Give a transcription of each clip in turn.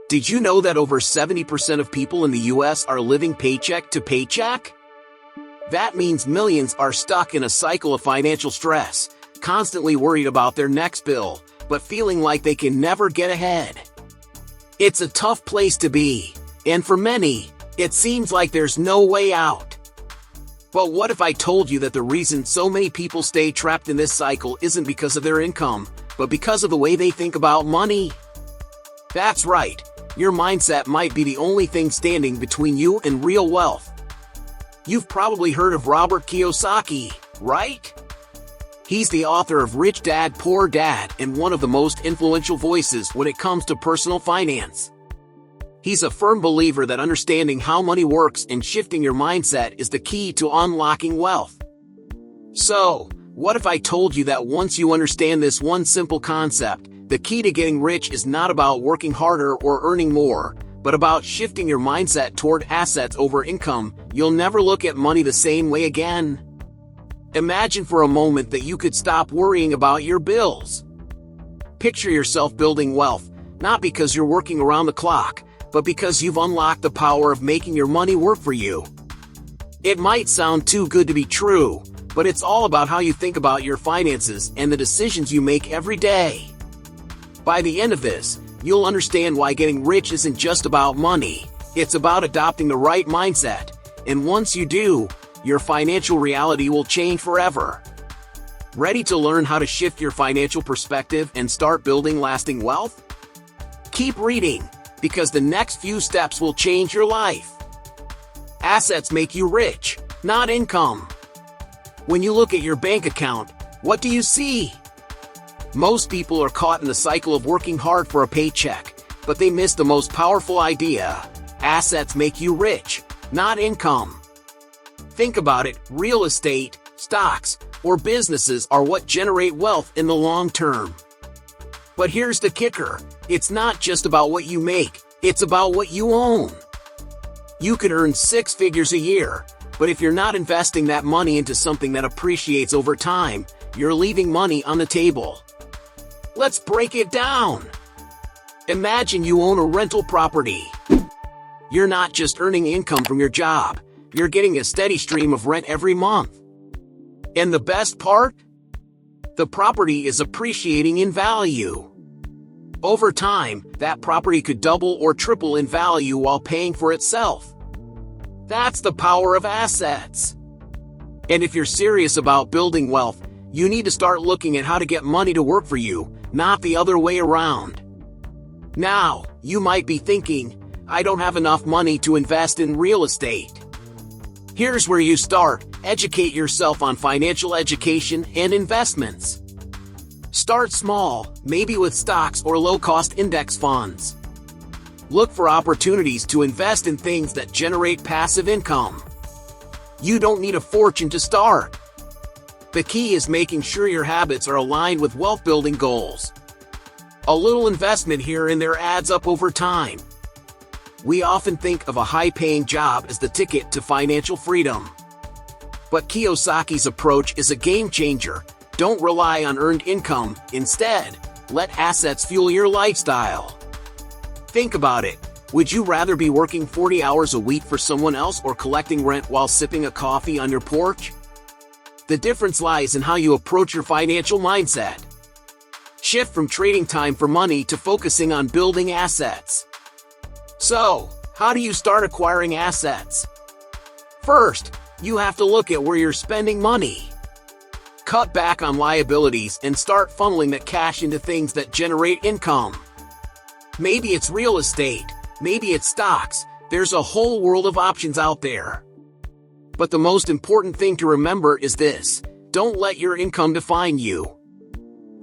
Did you know that over 70% of people in the US are living paycheck to paycheck? That means millions are stuck in a cycle of financial stress, constantly worried about their next bill, but feeling like they can never get ahead. It's a tough place to be, and for many, it seems like there's no way out. But what if I told you that the reason so many people stay trapped in this cycle isn't because of their income, but because of the way they think about money? That's right. Your mindset might be the only thing standing between you and real wealth. You've probably heard of Robert Kiyosaki, right? He's the author of Rich Dad, Poor Dad and one of the most influential voices when it comes to personal finance. He's a firm believer that understanding how money works and shifting your mindset is the key to unlocking wealth. So, what if I told you that once you understand this one simple concept, the key to getting rich is not about working harder or earning more, but about shifting your mindset toward assets over income? You'll never look at money the same way again. Imagine for a moment that you could stop worrying about your bills. Picture yourself building wealth, not because you're working around the clock, but because you've unlocked the power of making your money work for you. It might sound too good to be true, but it's all about how you think about your finances and the decisions you make every day. By the end of this, you'll understand why getting rich isn't just about money, it's about adopting the right mindset, and once you do, your financial reality will change forever. Ready to learn how to shift your financial perspective and start building lasting wealth? Keep reading, because the next few steps will change your life. Assets make you rich, not income. When you look at your bank account, what do you see? Most people are caught in the cycle of working hard for a paycheck, but they miss the most powerful idea. Assets make you rich, not income. Think about it, real estate, stocks, or businesses are what generate wealth in the long term. But here's the kicker, it's not just about what you make, it's about what you own. You could earn 6 figures a year, but if you're not investing that money into something that appreciates over time, you're leaving money on the table. Let's break it down. Imagine you own a rental property. You're not just earning income from your job, you're getting a steady stream of rent every month. And the best part? The property is appreciating in value. Over time, that property could double or triple in value while paying for itself. That's the power of assets. And if you're serious about building wealth, you need to start looking at how to get money to work for you, not the other way around. Now, you might be thinking, I don't have enough money to invest in real estate. Here's where you start. Educate yourself on financial education and investments. Start small, maybe with stocks or low-cost index funds. Look for opportunities to invest in things that generate passive income. You don't need a fortune to start. The key is making sure your habits are aligned with wealth-building goals. A little investment here and there adds up over time. We often think of a high-paying job as the ticket to financial freedom. But Kiyosaki's approach is a game changer. Don't rely on earned income. Instead, let assets fuel your lifestyle. Think about it. Would you rather be working 40 hours a week for someone else or collecting rent while sipping a coffee on your porch? The difference lies in how you approach your financial mindset. Shift from trading time for money to focusing on building assets. So, how do you start acquiring assets? First, you have to look at where you're spending money. Cut back on liabilities and start funneling that cash into things that generate income. Maybe it's real estate, maybe it's stocks, there's a whole world of options out there. But the most important thing to remember is this: don't let your income define you.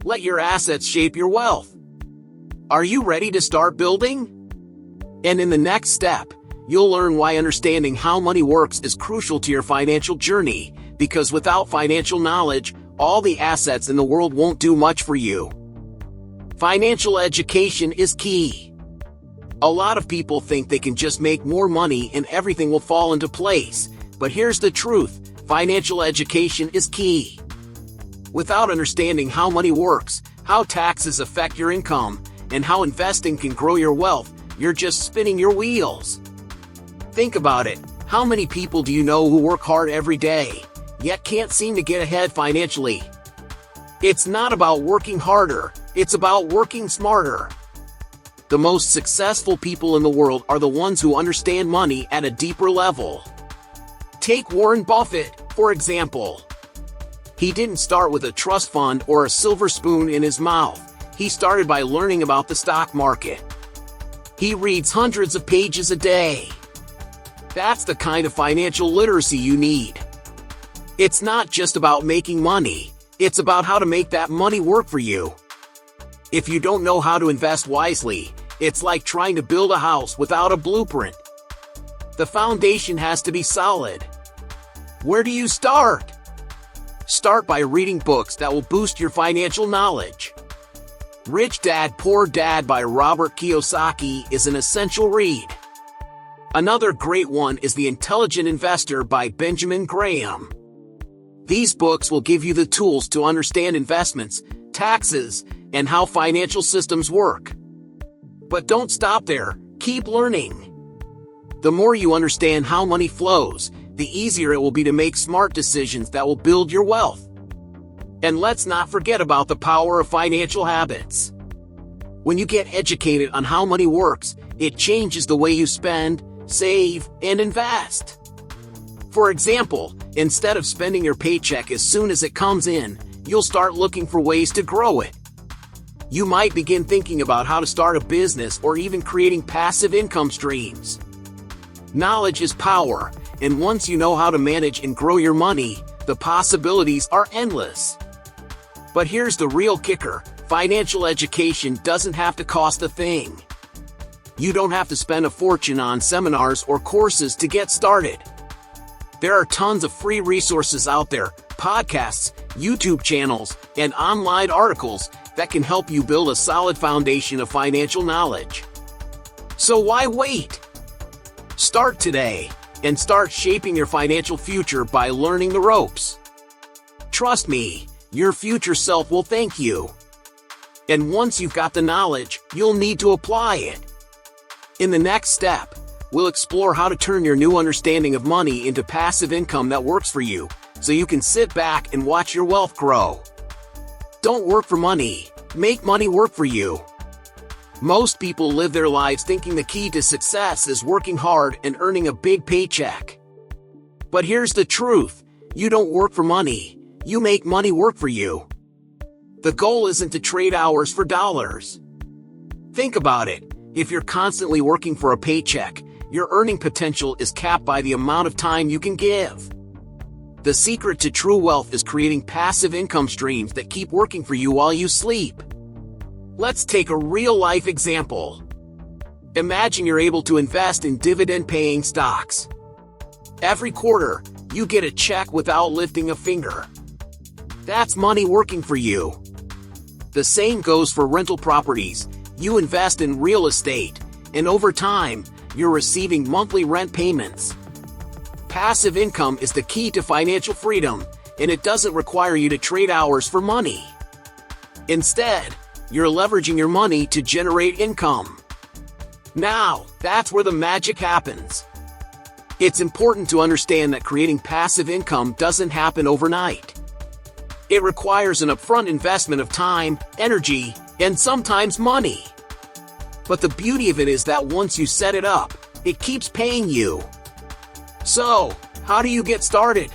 Let your assets shape your wealth. Are you ready to start building? And in the next step, you'll learn why understanding how money works is crucial to your financial journey, because without financial knowledge, all the assets in the world won't do much for you. Financial education is key. A lot of people think they can just make more money and everything will fall into place. But here's the truth, financial education is key. Without understanding how money works, how taxes affect your income, and how investing can grow your wealth, you're just spinning your wheels. Think about it. How many people do you know who work hard every day, yet can't seem to get ahead financially? It's not about working harder, it's about working smarter. The most successful people in the world are the ones who understand money at a deeper level. Take Warren Buffett, for example. He didn't start with a trust fund or a silver spoon in his mouth. He started by learning about the stock market. He reads hundreds of pages a day. That's the kind of financial literacy you need. It's not just about making money, it's about how to make that money work for you. If you don't know how to invest wisely, it's like trying to build a house without a blueprint. The foundation has to be solid. Where do you start? Start by reading books that will boost your financial knowledge. Rich Dad, Poor Dad by Robert Kiyosaki is an essential read. Another great one is The Intelligent Investor by Benjamin Graham. These books will give you the tools to understand investments, taxes, and how financial systems work. But don't stop there, keep learning. The more you understand how money flows, the easier it will be to make smart decisions that will build your wealth. And let's not forget about the power of financial habits. When you get educated on how money works, it changes the way you spend, save, and invest. For example, instead of spending your paycheck as soon as it comes in, you'll start looking for ways to grow it. You might begin thinking about how to start a business or even creating passive income streams. Knowledge is power, and once you know how to manage and grow your money, the possibilities are endless. But here's the real kicker: financial education doesn't have to cost a thing. You don't have to spend a fortune on seminars or courses to get started. There are tons of free resources out there, podcasts, YouTube channels, and online articles that can help you build a solid foundation of financial knowledge. So why wait? Start today and start shaping your financial future by learning the ropes. Trust me, your future self will thank you. And once you've got the knowledge, you'll need to apply it. In the next step, we'll explore how to turn your new understanding of money into passive income that works for you, so you can sit back and watch your wealth grow. Don't work for money, make money work for you. Most people live their lives thinking the key to success is working hard and earning a big paycheck. But here's the truth: you don't work for money, you make money work for you. The goal isn't to trade hours for dollars. Think about it: if you're constantly working for a paycheck, your earning potential is capped by the amount of time you can give. The secret to true wealth is creating passive income streams that keep working for you while you sleep. Let's take a real-life example. Imagine you're able to invest in dividend-paying stocks. Every quarter, you get a check without lifting a finger. That's money working for you. The same goes for rental properties. You invest in real estate, and over time, you're receiving monthly rent payments. Passive income is the key to financial freedom, and it doesn't require you to trade hours for money. Instead, you're leveraging your money to generate income. Now, that's where the magic happens. It's important to understand that creating passive income doesn't happen overnight. It requires an upfront investment of time, energy, and sometimes money. But the beauty of it is that once you set it up, it keeps paying you. So, how do you get started?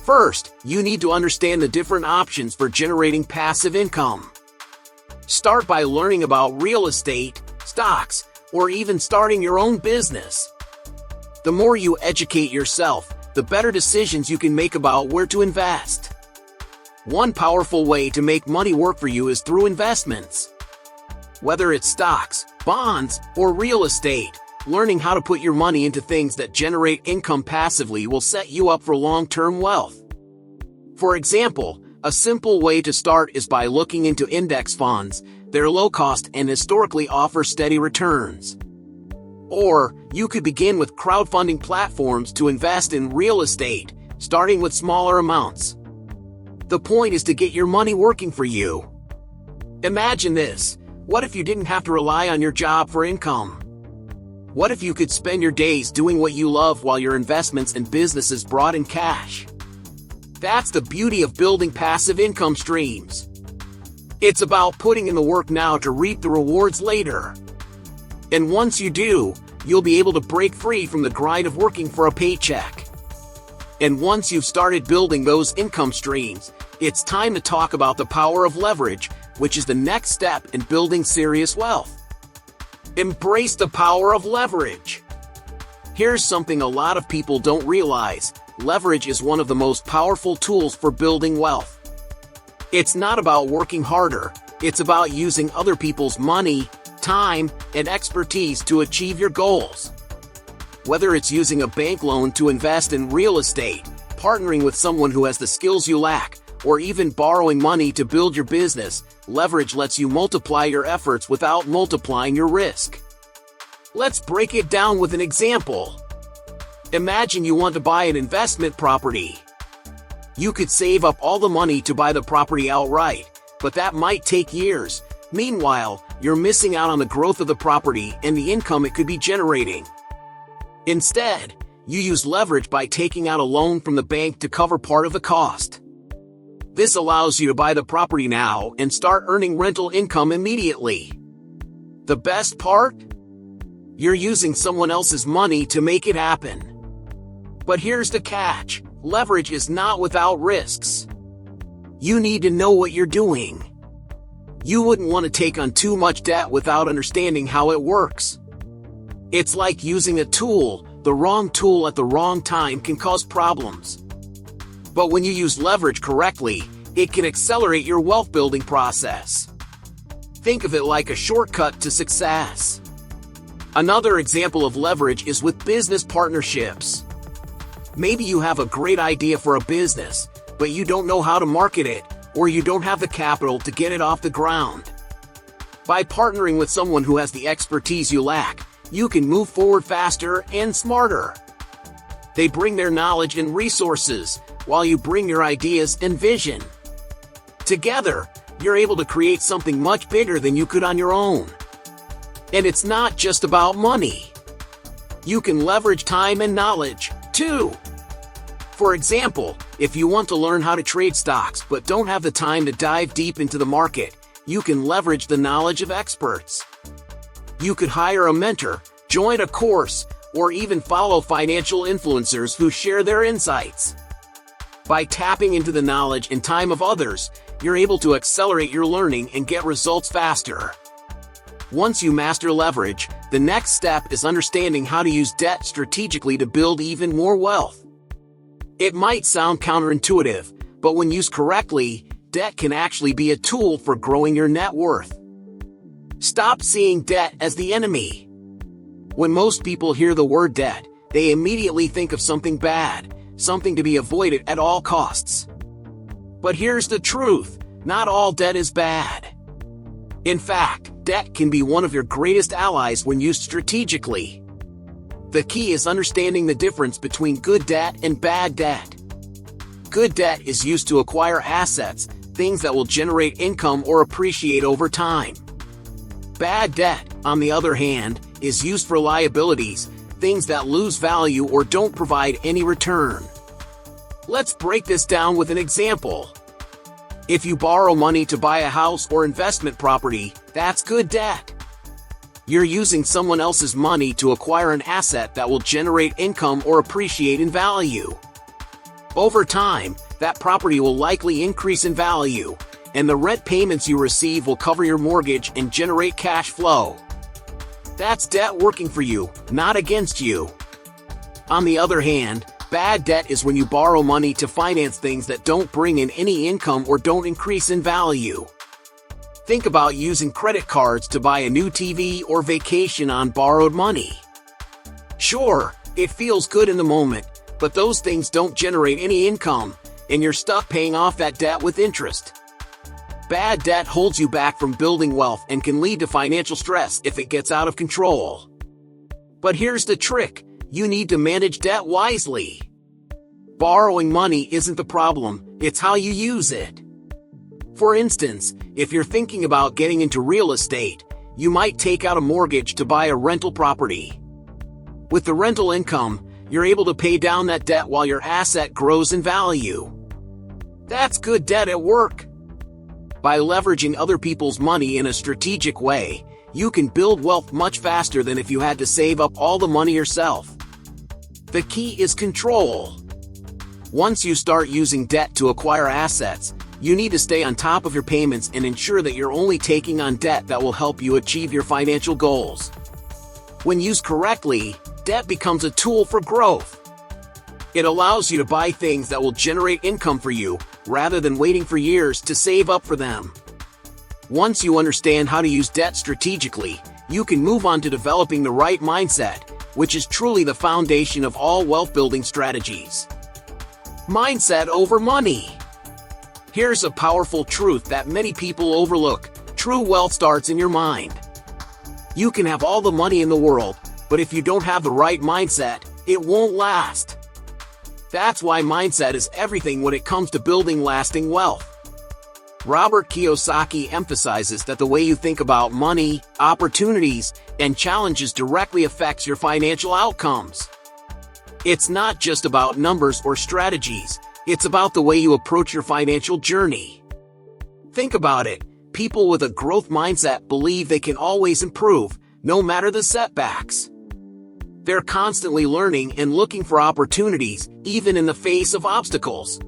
First, you need to understand the different options for generating passive income. Start by learning about real estate, stocks, or even starting your own business. The more you educate yourself, the better decisions you can make about where to invest. One powerful way to make money work for you is through investments. Whether it's stocks, bonds, or real estate, learning how to put your money into things that generate income passively will set you up for long-term wealth. For example, a simple way to start is by looking into index funds. They're low cost and historically offer steady returns. Or, you could begin with crowdfunding platforms to invest in real estate, starting with smaller amounts. The point is to get your money working for you. Imagine this: what if you didn't have to rely on your job for income? What if you could spend your days doing what you love while your investments and businesses brought in cash? That's the beauty of building passive income streams. It's about putting in the work now to reap the rewards later. And once you do, you'll be able to break free from the grind of working for a paycheck. And once you've started building those income streams, it's time to talk about the power of leverage, which is the next step in building serious wealth. Embrace the power of leverage. Here's something a lot of people don't realize. Leverage is one of the most powerful tools for building wealth. It's not about working harder, it's about using other people's money, time, and expertise to achieve your goals. Whether it's using a bank loan to invest in real estate, partnering with someone who has the skills you lack, or even borrowing money to build your business, leverage lets you multiply your efforts without multiplying your risk. Let's break it down with an example. Imagine you want to buy an investment property. You could save up all the money to buy the property outright, but that might take years. Meanwhile, you're missing out on the growth of the property and the income it could be generating. Instead, you use leverage by taking out a loan from the bank to cover part of the cost. This allows you to buy the property now and start earning rental income immediately. The best part? You're using someone else's money to make it happen. But here's the catch. Leverage is not without risks. You need to know what you're doing. You wouldn't want to take on too much debt without understanding how it works. It's like using a tool. The wrong tool at the wrong time can cause problems. But when you use leverage correctly, it can accelerate your wealth building process. Think of it like a shortcut to success. Another example of leverage is with business partnerships. Maybe you have a great idea for a business, but you don't know how to market it, or you don't have the capital to get it off the ground. By partnering with someone who has the expertise you lack, you can move forward faster and smarter. They bring their knowledge and resources, while you bring your ideas and vision. Together, you're able to create something much bigger than you could on your own. And it's not just about money. You can leverage time and knowledge, too. For example, if you want to learn how to trade stocks but don't have the time to dive deep into the market, you can leverage the knowledge of experts. You could hire a mentor, join a course, or even follow financial influencers who share their insights. By tapping into the knowledge and time of others, you're able to accelerate your learning and get results faster. Once you master leverage, the next step is understanding how to use debt strategically to build even more wealth. It might sound counterintuitive, but when used correctly, debt can actually be a tool for growing your net worth. Stop seeing debt as the enemy. When most people hear the word debt, they immediately think of something bad, something to be avoided at all costs. But here's the truth, not all debt is bad. In fact, debt can be one of your greatest allies when used strategically. The key is understanding the difference between good debt and bad debt. Good debt is used to acquire assets, things that will generate income or appreciate over time. Bad debt, on the other hand, is used for liabilities, things that lose value or don't provide any return. Let's break this down with an example. If you borrow money to buy a house or investment property, that's good debt. You're using someone else's money to acquire an asset that will generate income or appreciate in value. Over time, that property will likely increase in value, and the rent payments you receive will cover your mortgage and generate cash flow. That's debt working for you, not against you. On the other hand, bad debt is when you borrow money to finance things that don't bring in any income or don't increase in value. Think about using credit cards to buy a new TV or vacation on borrowed money. Sure, it feels good in the moment, but those things don't generate any income, and you're stuck paying off that debt with interest. Bad debt holds you back from building wealth and can lead to financial stress if it gets out of control. But here's the trick, you need to manage debt wisely. Borrowing money isn't the problem, it's how you use it. For instance, if you're thinking about getting into real estate, you might take out a mortgage to buy a rental property. With the rental income, you're able to pay down that debt while your asset grows in value. That's good debt at work. By leveraging other people's money in a strategic way, you can build wealth much faster than if you had to save up all the money yourself. The key is control. Once you start using debt to acquire assets, you need to stay on top of your payments and ensure that you're only taking on debt that will help you achieve your financial goals. When used correctly, debt becomes a tool for growth. It allows you to buy things that will generate income for you, rather than waiting for years to save up for them. Once you understand how to use debt strategically, you can move on to developing the right mindset, which is truly the foundation of all wealth-building strategies. Mindset over money. Here's a powerful truth that many people overlook. True wealth starts in your mind. You can have all the money in the world, but if you don't have the right mindset, it won't last. That's why mindset is everything when it comes to building lasting wealth. Robert Kiyosaki emphasizes that the way you think about money, opportunities, and challenges directly affects your financial outcomes. It's not just about numbers or strategies, it's about the way you approach your financial journey. Think about it. People with a growth mindset believe they can always improve, no matter the setbacks. They're constantly learning and looking for opportunities, even in the face of obstacles.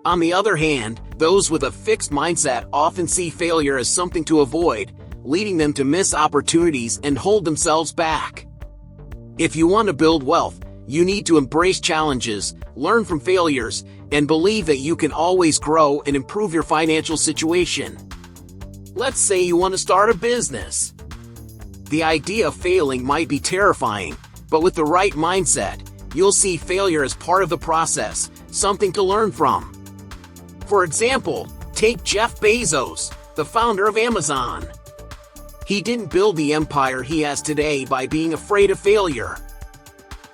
On the other hand, those with a fixed mindset often see failure as something to avoid, leading them to miss opportunities and hold themselves back. If you want to build wealth, you need to embrace challenges, learn from failures, and believe that you can always grow and improve your financial situation. Let's say you want to start a business. The idea of failing might be terrifying, but with the right mindset, you'll see failure as part of the process, something to learn from. For example, take Jeff Bezos, the founder of Amazon. He didn't build the empire he has today by being afraid of failure.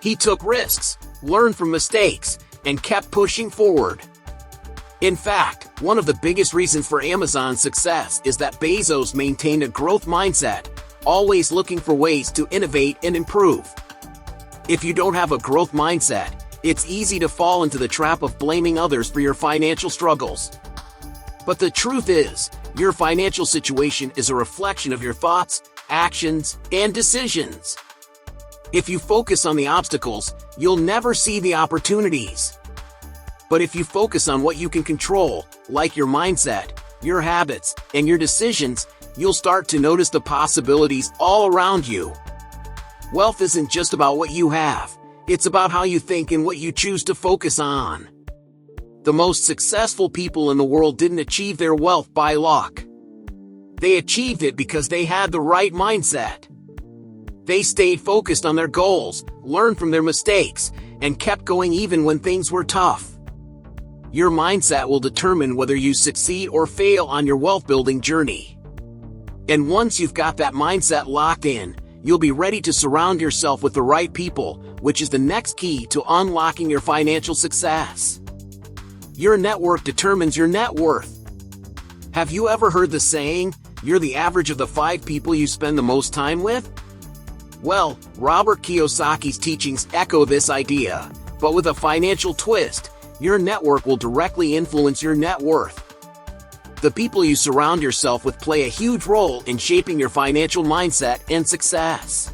He took risks, learned from mistakes, and kept pushing forward. In fact, one of the biggest reasons for Amazon's success is that Bezos maintained a growth mindset, always looking for ways to innovate and improve. If you don't have a growth mindset, it's easy to fall into the trap of blaming others for your financial struggles. But the truth is, your financial situation is a reflection of your thoughts, actions, and decisions. If you focus on the obstacles, you'll never see the opportunities. But if you focus on what you can control, like your mindset, your habits, and your decisions, you'll start to notice the possibilities all around you. Wealth isn't just about what you have, it's about how you think and what you choose to focus on. The most successful people in the world didn't achieve their wealth by luck. They achieved it because they had the right mindset. They stayed focused on their goals, learned from their mistakes, and kept going even when things were tough. Your mindset will determine whether you succeed or fail on your wealth-building journey. And once you've got that mindset locked in, you'll be ready to surround yourself with the right people, which is the next key to unlocking your financial success. Your network determines your net worth. Have you ever heard the saying, you're the average of the 5 people you spend the most time with? Well, Robert Kiyosaki's teachings echo this idea, but with a financial twist. Your network will directly influence your net worth. The people you surround yourself with play a huge role in shaping your financial mindset and success.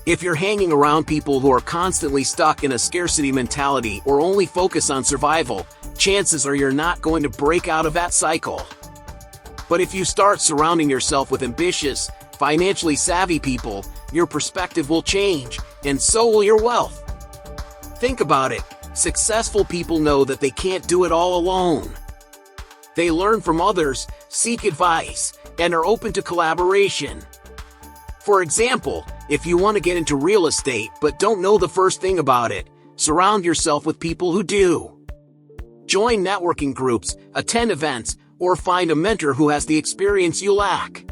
If you're hanging around people who are constantly stuck in a scarcity mentality or only focus on survival, chances are you're not going to break out of that cycle. But if you start surrounding yourself with ambitious, financially savvy people, your perspective will change, and so will your wealth. Think about it. Successful people know that they can't do it all alone. They learn from others, seek advice, and are open to collaboration. For example, if you want to get into real estate but don't know the first thing about it, surround yourself with people who do. Join networking groups, attend events, or find a mentor who has the experience you lack.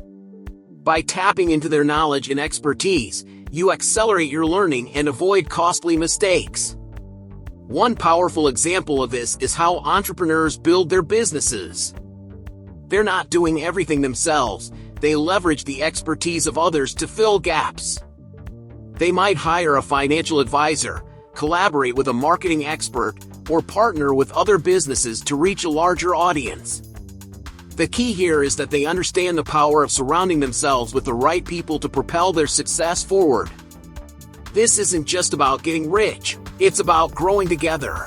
By tapping into their knowledge and expertise, you accelerate your learning and avoid costly mistakes. One powerful example of this is how entrepreneurs build their businesses. They're not doing everything themselves, they leverage the expertise of others to fill gaps. They might hire a financial advisor, collaborate with a marketing expert, or partner with other businesses to reach a larger audience. The key here is that they understand the power of surrounding themselves with the right people to propel their success forward. This isn't just about getting rich, it's about growing together.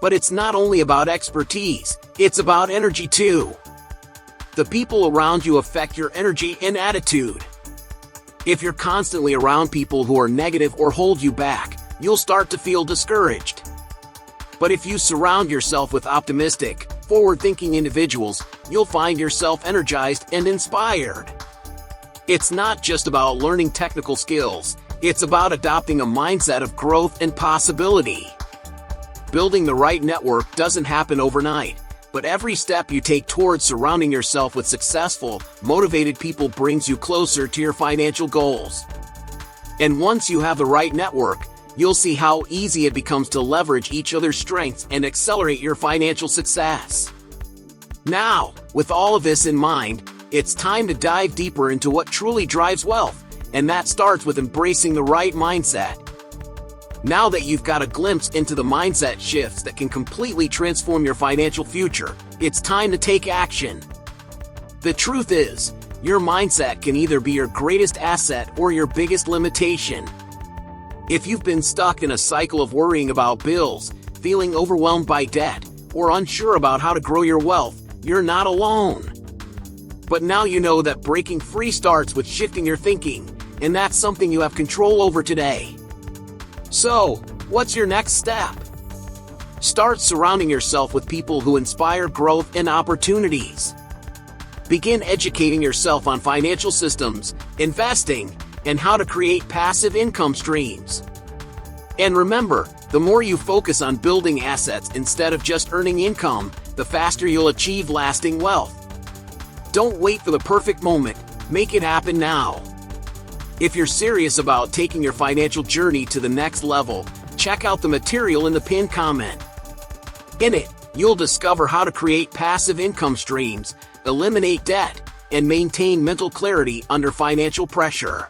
But it's not only about expertise, it's about energy too. The people around you affect your energy and attitude. If you're constantly around people who are negative or hold you back, you'll start to feel discouraged. But if you surround yourself with optimistic, forward-thinking individuals, you'll find yourself energized and inspired. It's not just about learning technical skills, it's about adopting a mindset of growth and possibility. Building the right network doesn't happen overnight, but every step you take towards surrounding yourself with successful, motivated people brings you closer to your financial goals. And once you have the right network, you'll see how easy it becomes to leverage each other's strengths and accelerate your financial success. Now, with all of this in mind, it's time to dive deeper into what truly drives wealth, and that starts with embracing the right mindset. Now that you've got a glimpse into the mindset shifts that can completely transform your financial future, it's time to take action. The truth is, your mindset can either be your greatest asset or your biggest limitation. If you've been stuck in a cycle of worrying about bills, feeling overwhelmed by debt, or unsure about how to grow your wealth, you're not alone. But now you know that breaking free starts with shifting your thinking, and that's something you have control over today. So, what's your next step? Start surrounding yourself with people who inspire growth and opportunities. Begin educating yourself on financial systems, investing, and how to create passive income streams. And remember, the more you focus on building assets instead of just earning income, the faster you'll achieve lasting wealth. Don't wait for the perfect moment, make it happen now. If you're serious about taking your financial journey to the next level, check out the material in the pinned comment. In it, you'll discover how to create passive income streams, eliminate debt, and maintain mental clarity under financial pressure.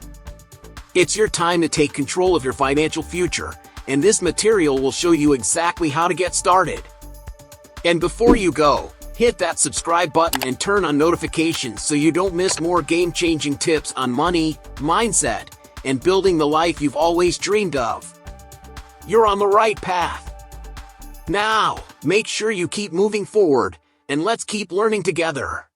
It's your time to take control of your financial future, and this material will show you exactly how to get started. And before you go, hit that subscribe button and turn on notifications so you don't miss more game-changing tips on money, mindset, and building the life you've always dreamed of. You're on the right path. Now, make sure you keep moving forward, and let's keep learning together.